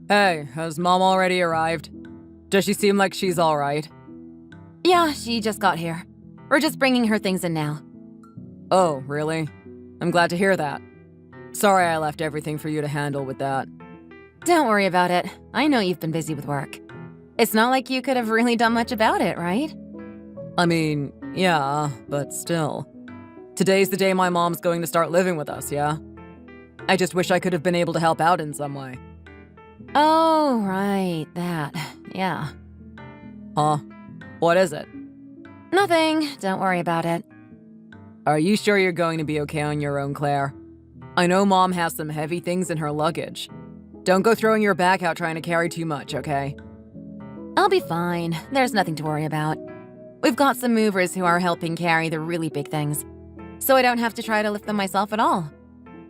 Hey, has Mom already arrived? Does she seem like she's alright? Yeah, she just got here. We're just bringing her things in now. Oh, really? I'm glad to hear that. Sorry I left everything for you to handle with that. Don't worry about it. I know you've been busy with work. It's not like you could have really done much about it, right? I mean, yeah, but still. Today's the day my mom's going to start living with us, yeah? I just wish I could have been able to help out in some way. Oh, right, that. Yeah. Huh? What is it? Nothing. Don't worry about it. Are you sure you're going to be okay on your own, Claire? I know Mom has some heavy things in her luggage. Don't go throwing your back out trying to carry too much, okay? I'll be fine. There's nothing to worry about. We've got some movers who are helping carry the really big things, so I don't have to try to lift them myself at all.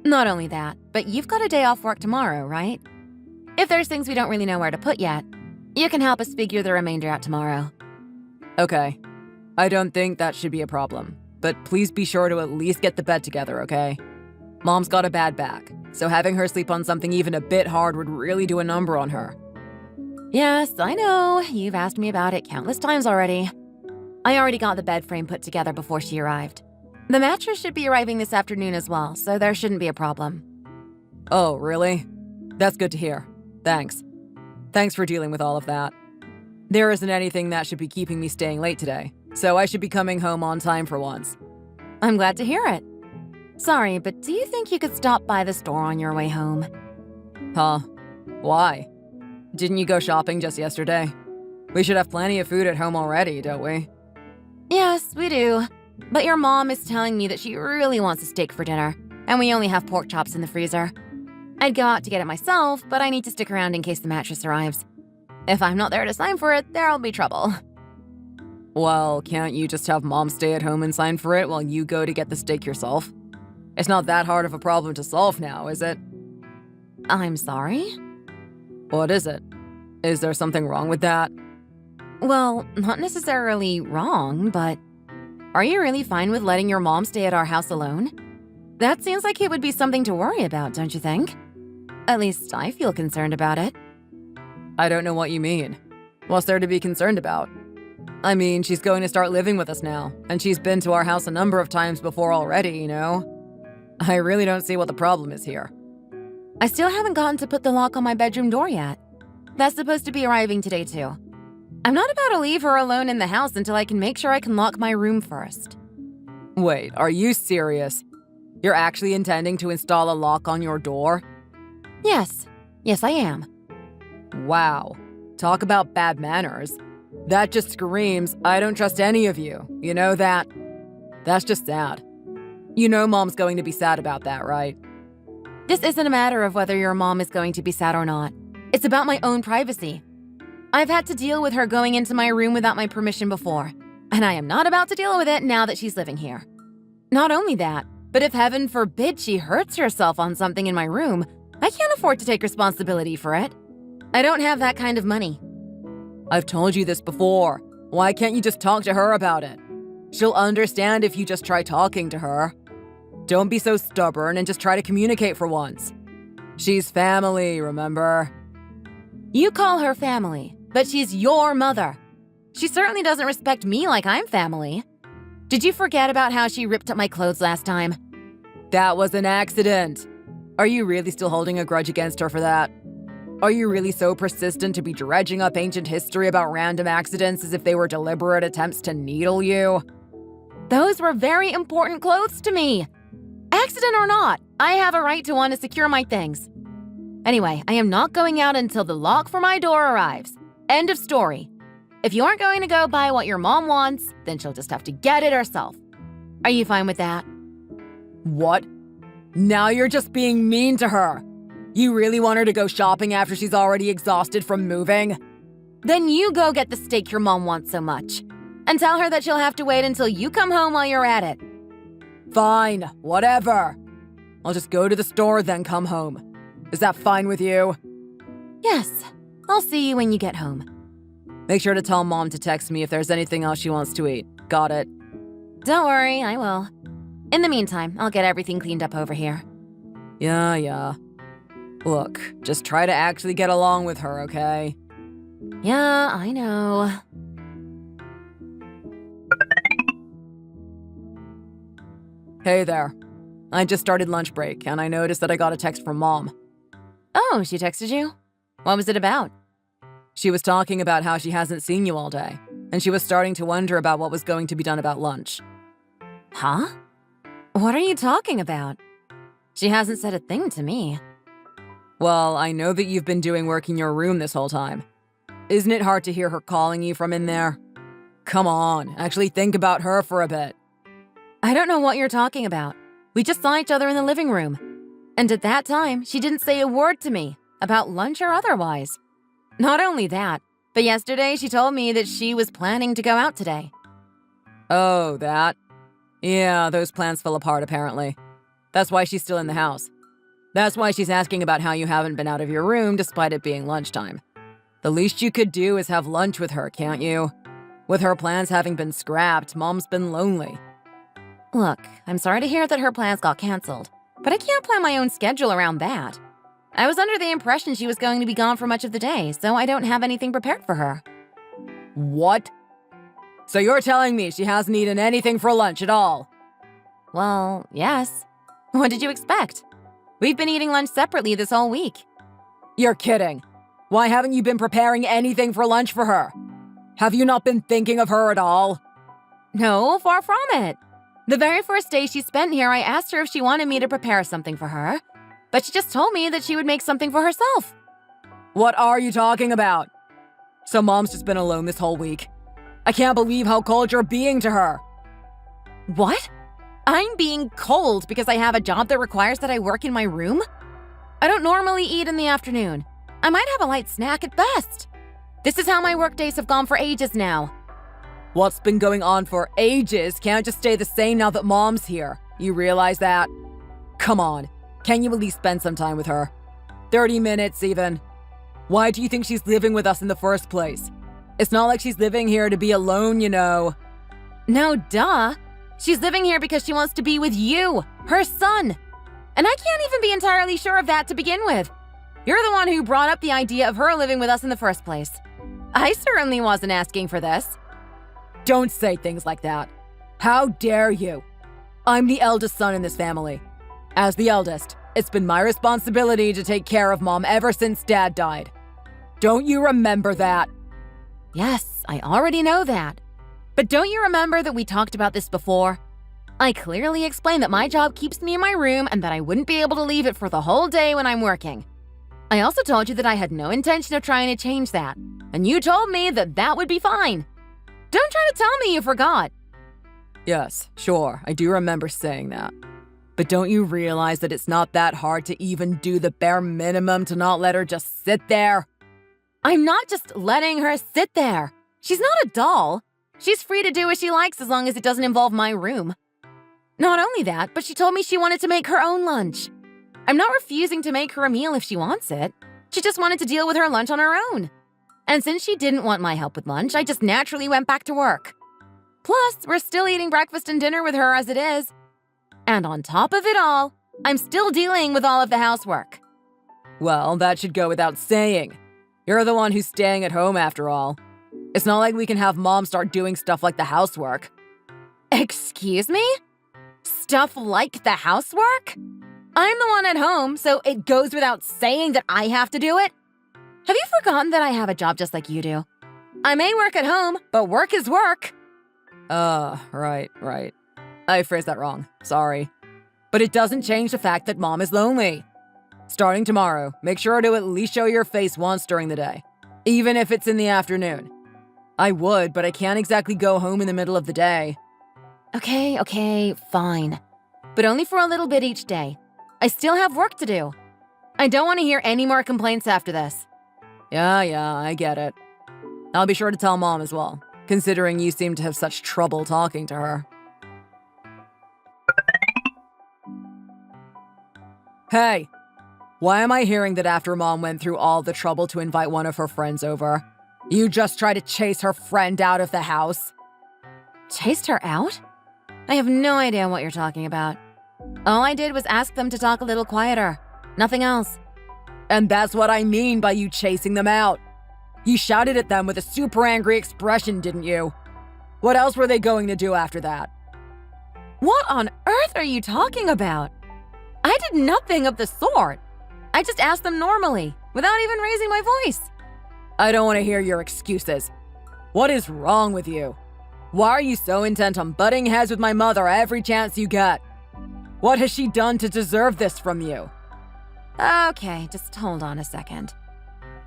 Not only that, but you've got a day off work tomorrow, right? If there's things we don't really know where to put yet, you can help us figure the remainder out tomorrow. Okay. I don't think that should be a problem, but please be sure to at least get the bed together, okay? Mom's got a bad back, so having her sleep on something even a bit hard would really do a number on her. Yes, I know. You've asked me about it countless times already. I already got the bed frame put together before she arrived. The mattress should be arriving this afternoon as well, so there shouldn't be a problem. Oh, really? That's good to hear. Thanks. Thanks for dealing with all of that. There isn't anything that should be keeping me staying late today, so I should be coming home on time for once. I'm glad to hear it. Sorry, but do you think you could stop by the store on your way home? Huh? Why? Didn't you go shopping just yesterday? We should have plenty of food at home already, don't we? Yes, we do. But your mom is telling me that she really wants a steak for dinner, and we only have pork chops in the freezer. I'd go out to get it myself, but I need to stick around in case the mattress arrives. If I'm not there to sign for it, there'll be trouble. Well, can't you just have Mom stay at home and sign for it while you go to get the steak yourself? It's not that hard of a problem to solve now, is it? I'm sorry? What is it? Is there something wrong with that? Well, not necessarily wrong, but are you really fine with letting your mom stay at our house alone? That seems like it would be something to worry about, don't you think? At least I feel concerned about it. I don't know what you mean. What's there to be concerned about? I mean, she's going to start living with us now, and she's been to our house a number of times before already, you know? I really don't see what the problem is here. I still haven't gotten to put the lock on my bedroom door yet. That's supposed to be arriving today, too. I'm not about to leave her alone in the house until I can make sure I can lock my room first. Wait, are you serious? You're actually intending to install a lock on your door? Yes. Yes, I am. Wow. Talk about bad manners. That just screams, I don't trust any of you. You know that? That's just sad. You know Mom's going to be sad about that, right? This isn't a matter of whether your mom is going to be sad or not. It's about my own privacy. I've had to deal with her going into my room without my permission before, and I am not about to deal with it now that she's living here. Not only that, but if heaven forbid she hurts herself on something in my room, I can't afford to take responsibility for it. I don't have that kind of money. I've told you this before. Why can't you just talk to her about it? She'll understand if you just try talking to her. Don't be so stubborn and just try to communicate for once. She's family, remember? You call her family, but she's your mother. She certainly doesn't respect me like I'm family. Did you forget about how she ripped up my clothes last time? That was an accident. Are you really still holding a grudge against her for that? Are you really so persistent to be dredging up ancient history about random accidents as if they were deliberate attempts to needle you? Those were very important clothes to me. Accident or not, I have a right to want to secure my things. Anyway, I am not going out until the lock for my door arrives. End of story. If you aren't going to go buy what your mom wants, then she'll just have to get it herself. Are you fine with that? What? Now you're just being mean to her. You really want her to go shopping after she's already exhausted from moving? Then you go get the steak your mom wants so much. And tell her that she'll have to wait until you come home while you're at it. Fine, whatever. I'll just go to the store, then come home. Is that fine with you? Yes, I'll see you when you get home. Make sure to tell Mom to text me if there's anything else she wants to eat. Got it? Don't worry, I will. In the meantime, I'll get everything cleaned up over here. Yeah. Look, just try to actually get along with her, okay? Yeah, I know. Hey there. I just started lunch break, and I noticed that I got a text from Mom. Oh, she texted you? What was it about? She was talking about how she hasn't seen you all day, and she was starting to wonder about what was going to be done about lunch. Huh? What are you talking about? She hasn't said a thing to me. Well, I know that you've been doing work in your room this whole time. Isn't it hard to hear her calling you from in there? Come on, actually think about her for a bit. I don't know what you're talking about. We just saw each other in the living room. And at that time, she didn't say a word to me, about lunch or otherwise. Not only that, but yesterday she told me that she was planning to go out today. Oh, that? Yeah, those plans fell apart apparently. That's why she's still in the house. That's why she's asking about how you haven't been out of your room despite it being lunchtime. The least you could do is have lunch with her, can't you? With her plans having been scrapped, Mom's been lonely. Look, I'm sorry to hear that her plans got canceled, but I can't plan my own schedule around that. I was under the impression she was going to be gone for much of the day, so I don't have anything prepared for her. What? So you're telling me she hasn't eaten anything for lunch at all? Well, yes. What did you expect? We've been eating lunch separately this whole week. You're kidding. Why haven't you been preparing anything for lunch for her? Have you not been thinking of her at all? No, far from it. The very first day she spent here, I asked her if she wanted me to prepare something for her, but she just told me that she would make something for herself. What are you talking about? So Mom's just been alone this whole week. I can't believe how cold you're being to her. What? I'm being cold because I have a job that requires that I work in my room? I don't normally eat in the afternoon. I might have a light snack at best. This is how my work days have gone for ages now. What's been going on for ages can't just stay the same now that Mom's here. You realize that? Come on, can you at least spend some time with her? 30 minutes even. Why do you think she's living with us in the first place? It's not like she's living here to be alone, you know. No, duh. She's living here because she wants to be with you, her son. And I can't even be entirely sure of that to begin with. You're the one who brought up the idea of her living with us in the first place. I certainly wasn't asking for this. Don't say things like that. How dare you? I'm the eldest son in this family. As the eldest, it's been my responsibility to take care of Mom ever since Dad died. Don't you remember that? Yes, I already know that. But don't you remember that we talked about this before? I clearly explained that my job keeps me in my room and that I wouldn't be able to leave it for the whole day when I'm working. I also told you that I had no intention of trying to change that, and you told me that that would be fine. Don't try to tell me you forgot. Yes, sure, I do remember saying that. But don't you realize that it's not that hard to even do the bare minimum to not let her just sit there? I'm not just letting her sit there. She's not a doll. She's free to do as she likes as long as it doesn't involve my room. Not only that, but she told me she wanted to make her own lunch. I'm not refusing to make her a meal if she wants it. She just wanted to deal with her lunch on her own. And since she didn't want my help with lunch, I just naturally went back to work. Plus, we're still eating breakfast and dinner with her as it is. And on top of it all, I'm still dealing with all of the housework. Well, that should go without saying. You're the one who's staying at home after all. It's not like we can have Mom start doing stuff like the housework. Excuse me? Stuff like the housework? I'm the one at home, so it goes without saying that I have to do it? Have you forgotten that I have a job just like you do? I may work at home, but work is work. Right. I phrased that wrong. Sorry. But it doesn't change the fact that Mom is lonely. Starting tomorrow, make sure to at least show your face once during the day, even if it's in the afternoon. I would, but I can't exactly go home in the middle of the day. Okay, fine. But only for a little bit each day. I still have work to do. I don't want to hear any more complaints after this. Yeah, I get it. I'll be sure to tell Mom as well, considering you seem to have such trouble talking to her. Hey, why am I hearing that after Mom went through all the trouble to invite one of her friends over, you just tried to chase her friend out of the house? Chased her out? I have no idea what you're talking about. All I did was ask them to talk a little quieter. Nothing else. And that's what I mean by you chasing them out. You shouted at them with a super angry expression, didn't you? What else were they going to do after that? What on earth are you talking about? I did nothing of the sort. I just asked them normally, without even raising my voice. I don't want to hear your excuses. What is wrong with you? Why are you so intent on butting heads with my mother every chance you get? What has she done to deserve this from you? Okay, just hold on a second.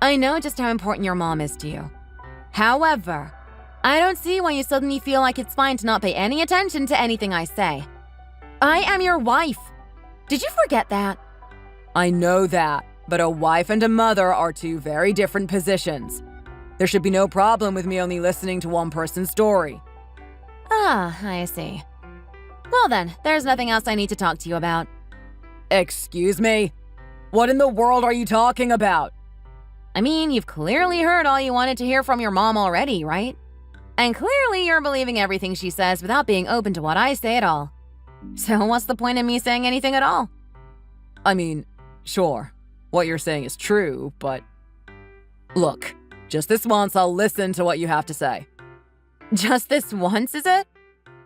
I know just how important your mom is to you. However, I don't see why you suddenly feel like it's fine to not pay any attention to anything I say. I am your wife. Did you forget that? I know that, but a wife and a mother are two very different positions. There should be no problem with me only listening to one person's story. Ah, I see. Well then, there's nothing else I need to talk to you about. Excuse me? What in the world are you talking about? I mean, you've clearly heard all you wanted to hear from your mom already, right? And clearly you're believing everything she says without being open to what I say at all. So what's the point of me saying anything at all? I mean, sure, what you're saying is true, but... Look, just this once I'll listen to what you have to say. Just this once, is it?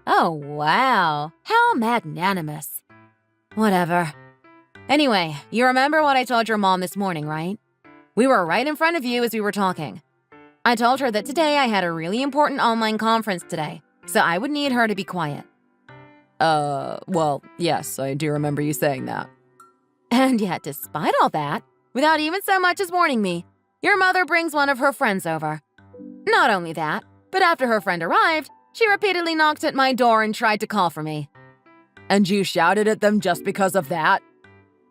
Oh, wow. How magnanimous. Whatever. Anyway, you remember what I told your mom this morning, right? We were right in front of you as we were talking. I told her that today I had a really important online conference today, so I would need her to be quiet. Well, yes, I do remember you saying that. And yet, despite all that, without even so much as warning me, your mother brings one of her friends over. Not only that, but after her friend arrived, she repeatedly knocked at my door and tried to call for me. And you shouted at them just because of that?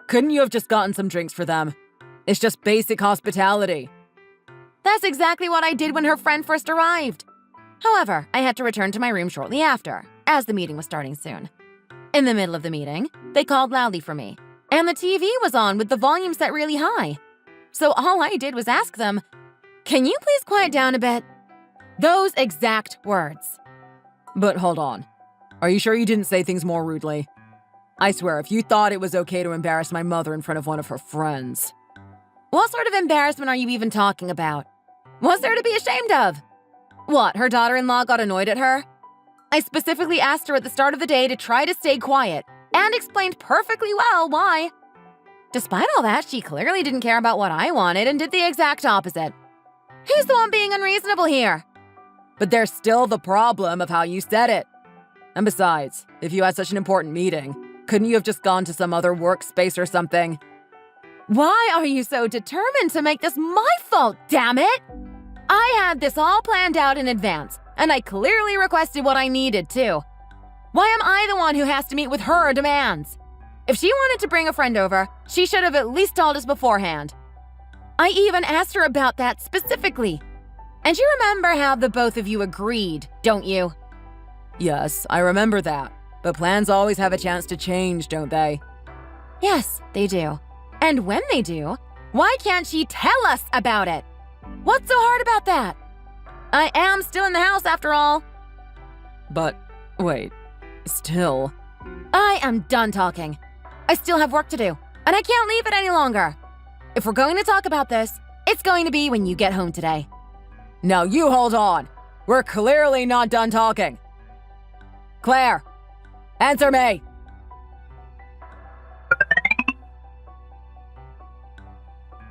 Couldn't you have just gotten some drinks for them? It's just basic hospitality. That's exactly what I did when her friend first arrived. However, I had to return to my room shortly after, as the meeting was starting soon. In the middle of the meeting, they called loudly for me, and the TV was on with the volume set really high. So all I did was ask them, "Can you please quiet down a bit?" Those exact words. But hold on. Are you sure you didn't say things more rudely? I swear, if you thought it was okay to embarrass my mother in front of one of her friends... What sort of embarrassment are you even talking about? What's there to be ashamed of? What, her daughter-in-law got annoyed at her? I specifically asked her at the start of the day to try to stay quiet, and explained perfectly well why. Despite all that, she clearly didn't care about what I wanted and did the exact opposite. Who's the one being unreasonable here? But there's still the problem of how you said it. And besides, if you had such an important meeting, couldn't you have just gone to some other workspace or something? Why are you so determined to make this my fault, damn it? I had this all planned out in advance, and I clearly requested what I needed, too. Why am I the one who has to meet with her demands? If she wanted to bring a friend over, she should have at least told us beforehand. I even asked her about that specifically. And you remember how the both of you agreed, don't you? Yes, I remember that. But plans always have a chance to change, don't they? Yes, they do. And when they do, why can't she tell us about it? What's so hard about that? I am still in the house after all. But, wait, still... I am done talking. I still have work to do, and I can't leave it any longer. If we're going to talk about this, it's going to be when you get home today. Now you hold on. We're clearly not done talking. Claire, answer me.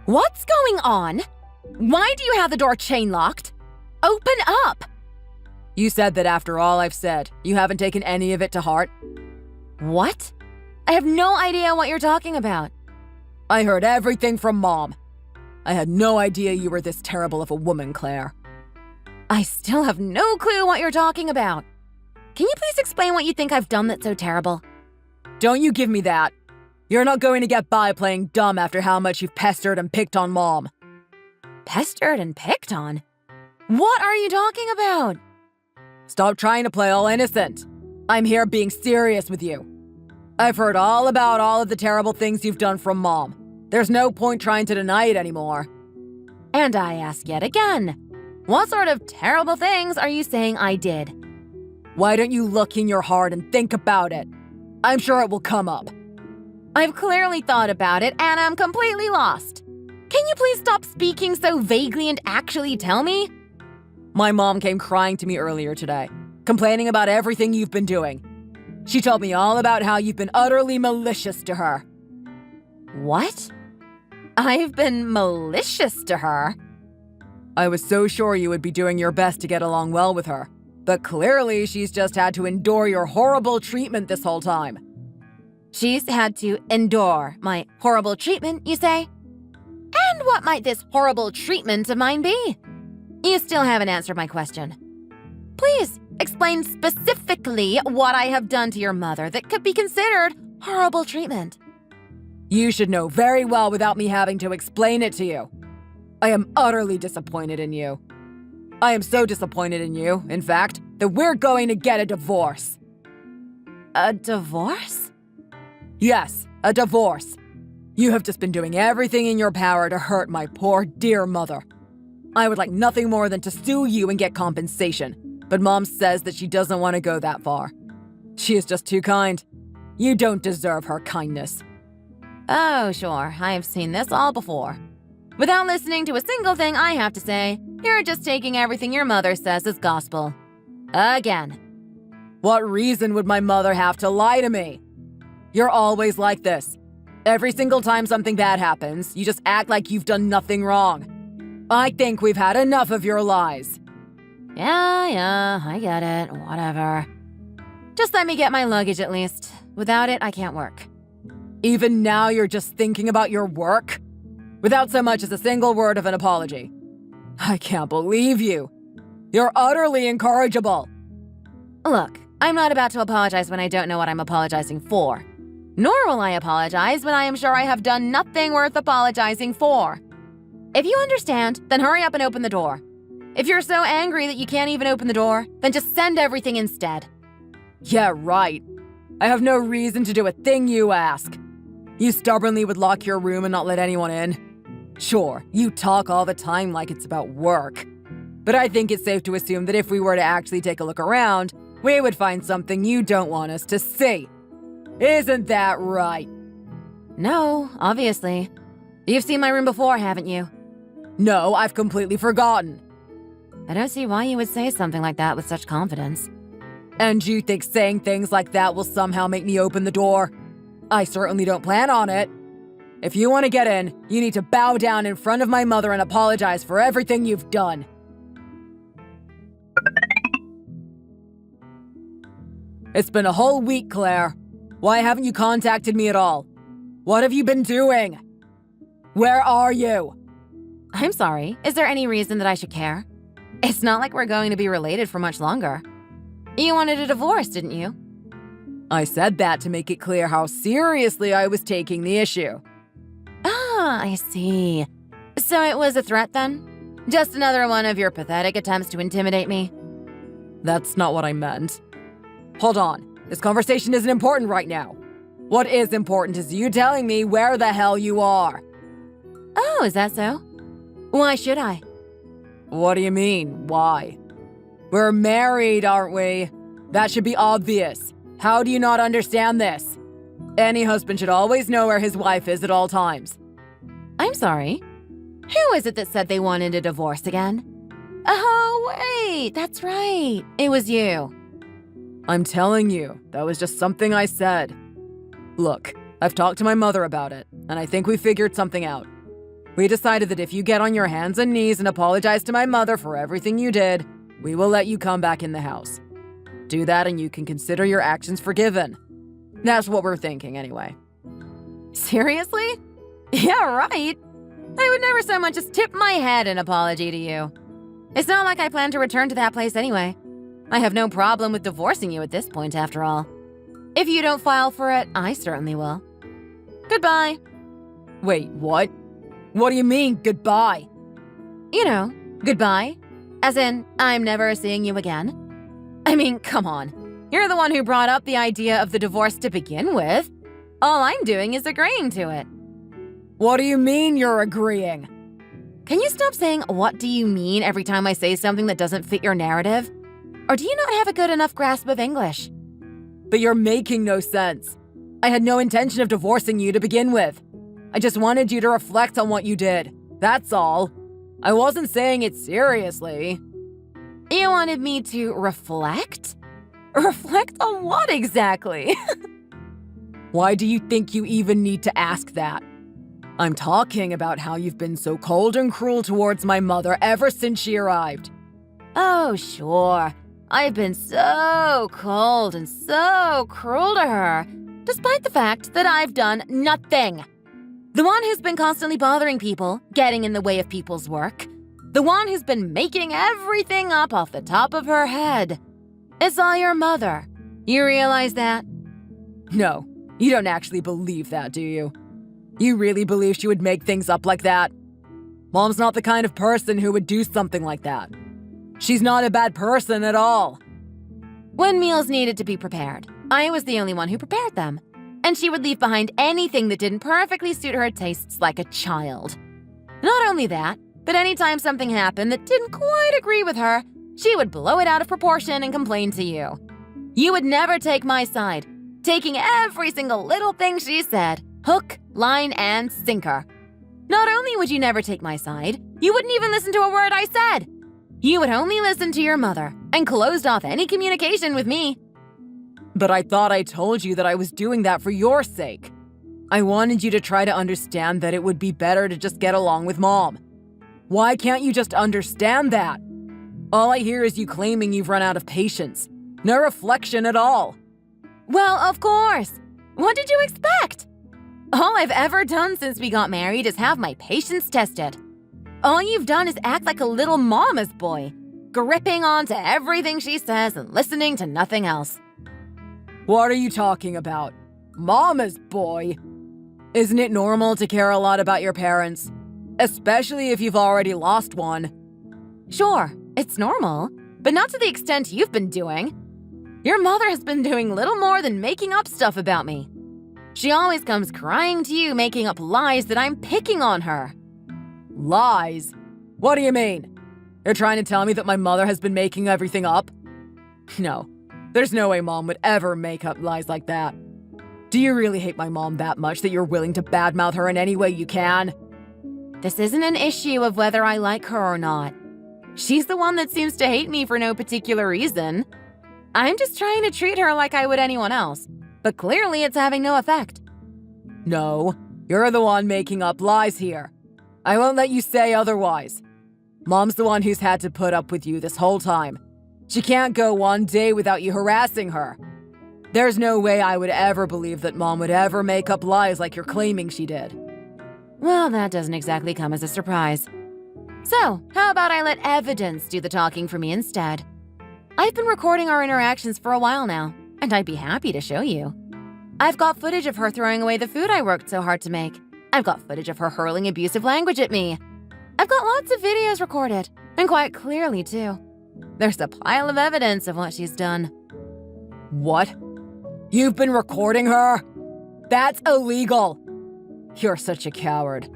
What's going on? Why do you have the door chain locked? Open up! You said that after all I've said, you haven't taken any of it to heart. What? I have no idea what you're talking about. I heard everything from Mom. I had no idea you were this terrible of a woman, Claire. I still have no clue what you're talking about. Can you please explain what you think I've done that's so terrible? Don't you give me that. You're not going to get by playing dumb after how much you've pestered and picked on Mom. Pestered and picked on? What are you talking about? Stop trying to play all innocent. I'm here being serious with you. I've heard all about all of the terrible things you've done from Mom. There's no point trying to deny it anymore. And I ask yet again, what sort of terrible things are you saying I did? Why don't you look in your heart and think about it? I'm sure it will come up. I've clearly thought about it, and I'm completely lost. Can you please stop speaking so vaguely and actually tell me? My mom came crying to me earlier today, complaining about everything you've been doing. She told me all about how you've been utterly malicious to her. What? I've been malicious to her? I was so sure you would be doing your best to get along well with her, but clearly she's just had to endure your horrible treatment this whole time. She's had to endure my horrible treatment, you say? And what might this horrible treatment of mine be? You still haven't answered my question. Please explain specifically what I have done to your mother that could be considered horrible treatment. You should know very well without me having to explain it to you. I am utterly disappointed in you. I am so disappointed in you, in fact, that we're going to get a divorce. A divorce? Yes, a divorce. You have just been doing everything in your power to hurt my poor, dear mother. I would like nothing more than to sue you and get compensation, but Mom says that she doesn't want to go that far. She is just too kind. You don't deserve her kindness. Oh, sure, I have seen this all before. Without listening to a single thing I have to say, you're just taking everything your mother says as gospel. Again. What reason would my mother have to lie to me? You're always like this. Every single time something bad happens, you just act like you've done nothing wrong. I think we've had enough of your lies. Yeah, I get it. Whatever. Just let me get my luggage at least. Without it, I can't work. Even now you're just thinking about your work? Without so much as a single word of an apology. I can't believe you. You're utterly incorrigible. Look, I'm not about to apologize when I don't know what I'm apologizing for. Nor will I apologize when I am sure I have done nothing worth apologizing for. If you understand, then hurry up and open the door. If you're so angry that you can't even open the door, then just send everything instead. Yeah, right. I have no reason to do a thing you ask. You stubbornly would lock your room and not let anyone in. Sure, you talk all the time like it's about work. But I think it's safe to assume that if we were to actually take a look around, we would find something you don't want us to see. Isn't that right? No, obviously. You've seen my room before, haven't you? No, I've completely forgotten. I don't see why you would say something like that with such confidence. And you think saying things like that will somehow make me open the door? I certainly don't plan on it. If you want to get in, you need to bow down in front of my mother and apologize for everything you've done. It's been a whole week, Claire. Why haven't you contacted me at all? What have you been doing? Where are you? I'm sorry. Is there any reason that I should care? It's not like we're going to be related for much longer. You wanted a divorce, didn't you? I said that to make it clear how seriously I was taking the issue. Ah, I see. So it was a threat then? Just another one of your pathetic attempts to intimidate me? That's not what I meant. Hold on. This conversation isn't important right now. What is important is you telling me where the hell you are. Oh, is that so? Why should I? What do you mean, why? We're married, aren't we? That should be obvious. How do you not understand this? Any husband should always know where his wife is at all times. I'm sorry. Who is it that said they wanted a divorce again? Oh, wait, that's right. It was you. I'm telling you, that was just something I said. Look, I've talked to my mother about it, and I think we figured something out. We decided that if you get on your hands and knees and apologize to my mother for everything you did, we will let you come back in the house. Do that and you can consider your actions forgiven. That's what we're thinking anyway. Seriously? Yeah, right. I would never so much as tip my head in apology to you. It's not like I plan to return to that place anyway. I have no problem with divorcing you at this point, after all. If you don't file for it, I certainly will. Goodbye. Wait, what? What do you mean, goodbye? You know, goodbye. As in, I'm never seeing you again. I mean, come on. You're the one who brought up the idea of the divorce to begin with. All I'm doing is agreeing to it. What do you mean you're agreeing? Can you stop saying, "What do you mean?" every time I say something that doesn't fit your narrative? Or do you not have a good enough grasp of English? but you're making no sense. I had no intention of divorcing you to begin with. I just wanted you to reflect on what you did. That's all. I wasn't saying it seriously. You wanted me to reflect? Reflect on what exactly? Why do you think you even need to ask that? I'm talking about how you've been so cold and cruel towards my mother ever since she arrived. Oh, sure. I've been so cold and so cruel to her, despite the fact that I've done nothing. The one who's been constantly bothering people, getting in the way of people's work. The one who's been making everything up off the top of her head. It's all your mother. You realize that? No, you don't actually believe that, do you? You really believe she would make things up like that? Mom's not the kind of person who would do something like that. She's not a bad person at all. When meals needed to be prepared, I was the only one who prepared them. And she would leave behind anything that didn't perfectly suit her tastes like a child. Not only that, but anytime something happened that didn't quite agree with her, she would blow it out of proportion and complain to you. You would never take my side, taking every single little thing she said, hook, line, and sinker. Not only would you never take my side, you wouldn't even listen to a word I said. You would only listen to your mother and closed off any communication with me. But I thought I told you that I was doing that for your sake. I wanted you to try to understand that it would be better to just get along with Mom. Why can't you just understand that? All I hear is you claiming you've run out of patience. No reflection at all. Well, of course. What did you expect? All I've ever done since we got married is have my patience tested. All you've done is act like a little mama's boy, gripping onto everything she says and listening to nothing else. What are you talking about? Mama's boy? Isn't it normal to care a lot about your parents? Especially if you've already lost one. Sure, it's normal, but not to the extent you've been doing. Your mother has been doing little more than making up stuff about me. She always comes crying to you, making up lies that I'm picking on her. Lies? What do you mean? You're trying to tell me that my mother has been making everything up? No, there's no way Mom would ever make up lies like that. Do you really hate my mom that much that you're willing to badmouth her in any way you can? This isn't an issue of whether I like her or not. She's the one that seems to hate me for no particular reason. I'm just trying to treat her like I would anyone else, but clearly it's having no effect. No, you're the one making up lies here. I won't let you say otherwise. Mom's the one who's had to put up with you this whole time. She can't go one day without you harassing her. There's no way I would ever believe that Mom would ever make up lies like you're claiming she did. Well, that doesn't exactly come as a surprise. So, how about I let evidence do the talking for me instead? I've been recording our interactions for a while now, and I'd be happy to show you. I've got footage of her throwing away the food I worked so hard to make. I've got footage of her hurling abusive language at me. I've got lots of videos recorded, and quite clearly, too. There's a pile of evidence of what she's done. What? You've been recording her? That's illegal! You're such a coward.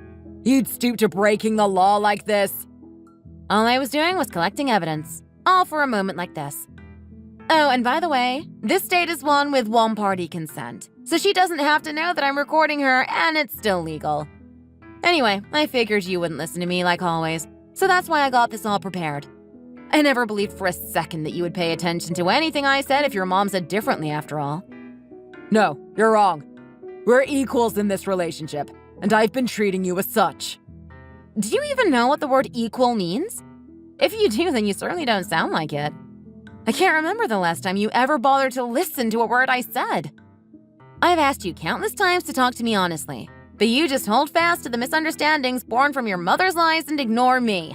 You'd stoop to breaking the law like this? All I was doing was collecting evidence, all for a moment like this. Oh, and by the way, this date is one with one-party consent, so she doesn't have to know that I'm recording her and it's still legal. Anyway, I figured you wouldn't listen to me like always, so that's why I got this all prepared. I never believed for a second that you would pay attention to anything I said if your mom said differently after all. No, you're wrong. We're equals in this relationship, and I've been treating you as such. Do you even know what the word equal means? If you do, then you certainly don't sound like it. I can't remember the last time you ever bothered to listen to a word I said. I've asked you countless times to talk to me honestly, but you just hold fast to the misunderstandings born from your mother's lies and ignore me.